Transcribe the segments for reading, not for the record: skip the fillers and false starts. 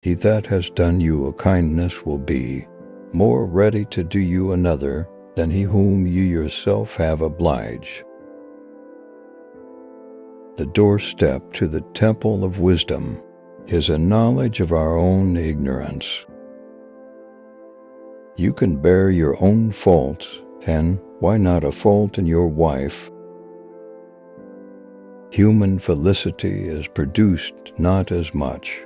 He that has done you a kindness will be more ready to do you another than he whom you yourself have obliged. The doorstep to the temple of wisdom is a knowledge of our own ignorance. You can bear your own faults, and why not a fault in your wife? Human felicity is produced not as much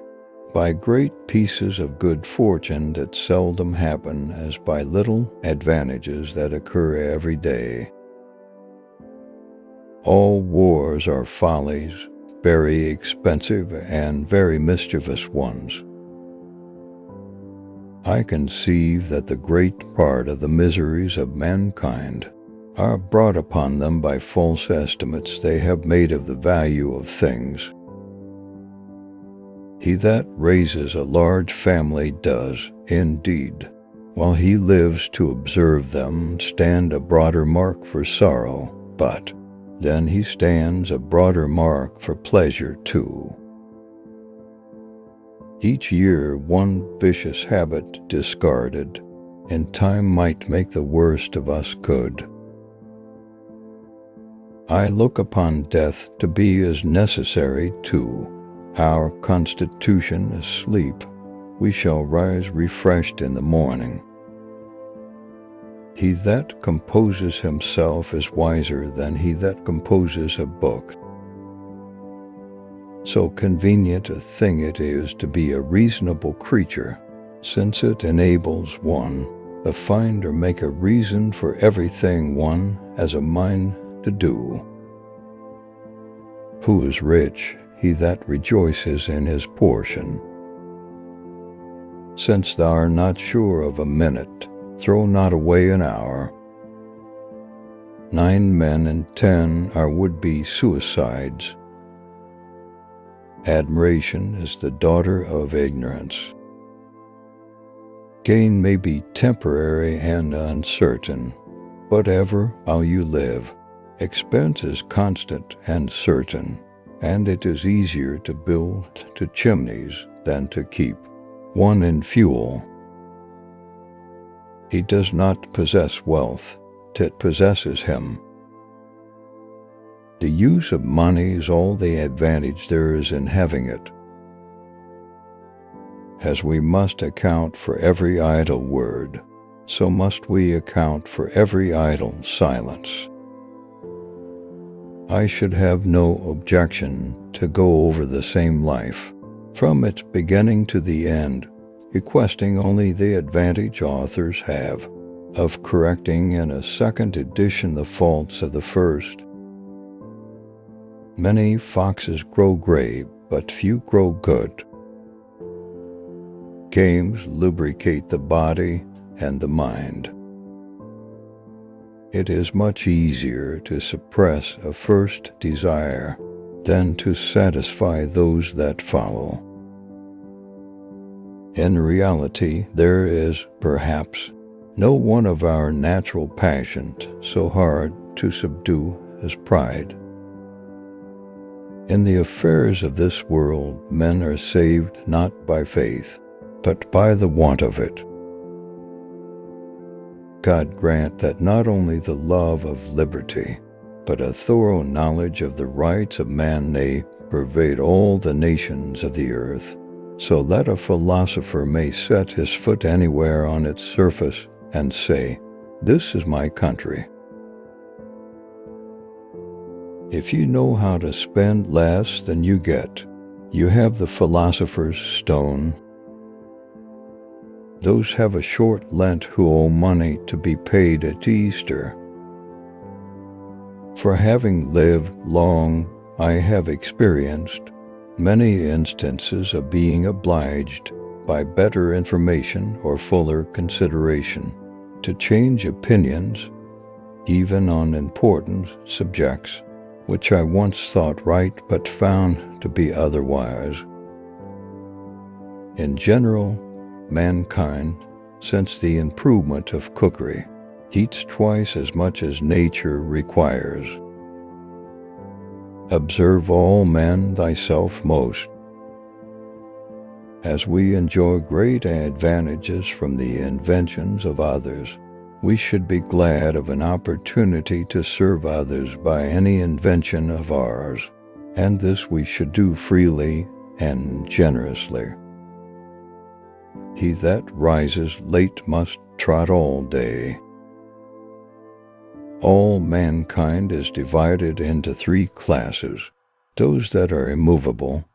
by great pieces of good fortune that seldom happen as by little advantages that occur every day. All wars are follies, very expensive and very mischievous ones. I conceive that the great part of the miseries of mankind are brought upon them by false estimates they have made of the value of things. He that raises a large family does, indeed, while he lives to observe them, stand a broader mark for sorrow, but then he stands a broader mark for pleasure too. Each year one vicious habit discarded, and time might make the worst of us good. I look upon death to be as necessary too. Our constitution is sleep. We shall rise refreshed in the morning. He that composes himself is wiser than he that composes a book. So convenient a thing it is to be a reasonable creature, since it enables one to find or make a reason for everything one has a mind to do. Who is rich? He that rejoices in his portion. Since thou art not sure of a minute, throw not away an hour. 9 men in 10 are would-be suicides. Admiration is the daughter of ignorance. Gain may be temporary and uncertain, but ever while you live, expense is constant and certain, and it is easier to build 2 chimneys than to keep 1 in fuel. He does not possess wealth, 'tit possesses him. The use of money is all the advantage there is in having it. As we must account for every idle word, so must we account for every idle silence. I should have no objection to go over the same life, from its beginning to the end, requesting only the advantage authors have of correcting in a second edition the faults of the first. Many foxes grow gray, but few grow good. Games lubricate the body and the mind. It is much easier to suppress a first desire than to satisfy those that follow. In reality, there is, perhaps, no one of our natural passions so hard to subdue as pride. In the affairs of this world, men are saved not by faith, but by the want of it. God grant that not only the love of liberty, but a thorough knowledge of the rights of man may pervade all the nations of the earth, so that a philosopher may set his foot anywhere on its surface and say, "This is my country." If you know how to spend less than you get, you have the philosopher's stone. Those have a short Lent who owe money to be paid at Easter. For having lived long, I have experienced many instances of being obliged, by better information or fuller consideration, to change opinions, even on important subjects, which I once thought right but found to be otherwise. In general, mankind, since the improvement of cookery, eats twice as much as nature requires. Observe all men thyself most. As we enjoy great advantages from the inventions of others, we should be glad of an opportunity to serve others by any invention of ours, and this we should do freely and generously. He that rises late must trot all day. All mankind is divided into three classes: those that are immovable,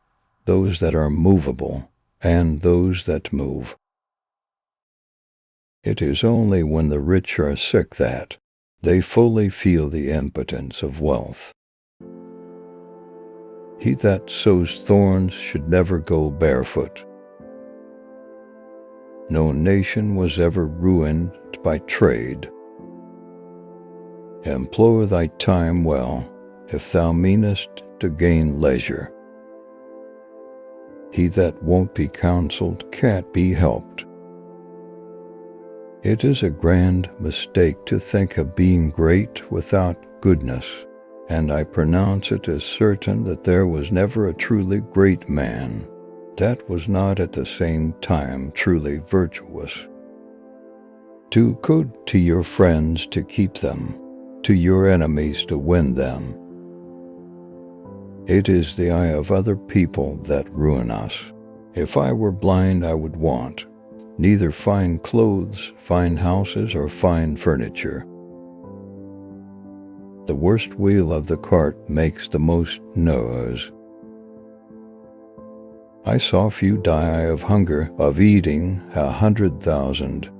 those that are movable, and those that move. It is only when the rich are sick that they fully feel the impotence of wealth. He that sows thorns should never go barefoot. No nation was ever ruined by trade. Employ thy time well, if thou meanest to gain leisure. He that won't be counseled can't be helped. It is a grand mistake to think of being great without goodness, and I pronounce it as certain that there was never a truly great man that was not at the same time truly virtuous. Do good to your friends to keep them, to your enemies to win them. It is the eye of other people that ruin us. If I were blind, I would want neither fine clothes, fine houses, or fine furniture. The worst wheel of the cart makes the most noise. I saw few die of hunger, of eating 100,000.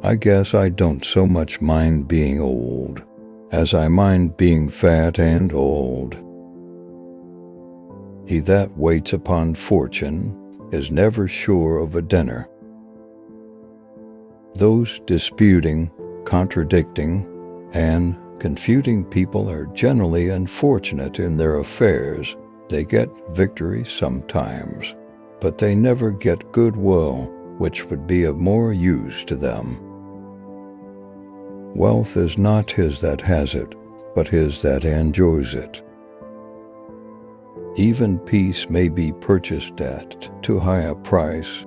I guess I don't so much mind being old as I mind being fat and old. He that waits upon fortune is never sure of a dinner. Those disputing, contradicting, and confuting people are generally unfortunate in their affairs. They get victory sometimes, but they never get goodwill, which would be of more use to them. Wealth is not his that has it, but his that enjoys it. Even peace may be purchased at too high a price.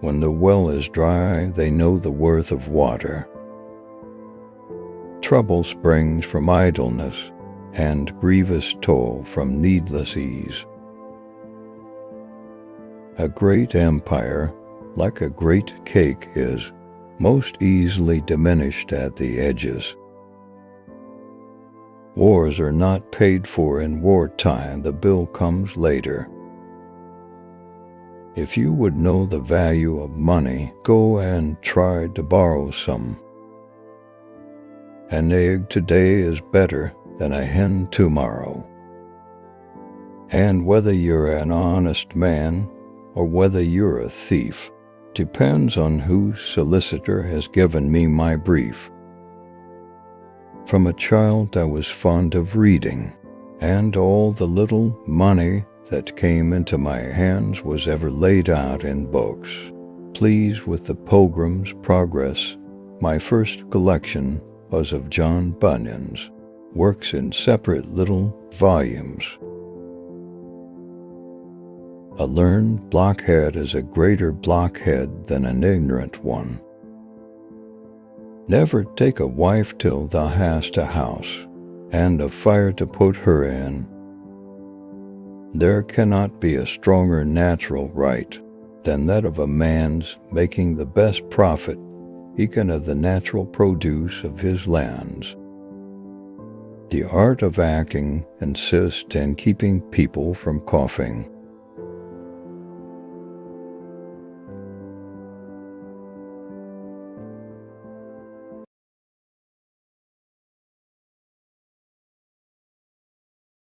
When the well is dry, they know the worth of water. Trouble springs from idleness, and grievous toil from needless ease. A great empire, like a great cake, is most easily diminished at the edges. Wars are not paid for in wartime, the bill comes later. If you would know the value of money, go and try to borrow some. An egg today is better than a hen tomorrow. And whether you're an honest man or whether you're a thief depends on whose solicitor has given me my brief. From a child I was fond of reading, and all the little money that came into my hands was ever laid out in books. Pleased with the Pilgrim's Progress, my first collection was of John Bunyan's works in separate little volumes. A learned blockhead is a greater blockhead than an ignorant one. Never take a wife till thou hast a house, and a fire to put her in. There cannot be a stronger natural right than that of a man's making the best profit even of the natural produce of his lands. The art of acting consists in keeping people from coughing.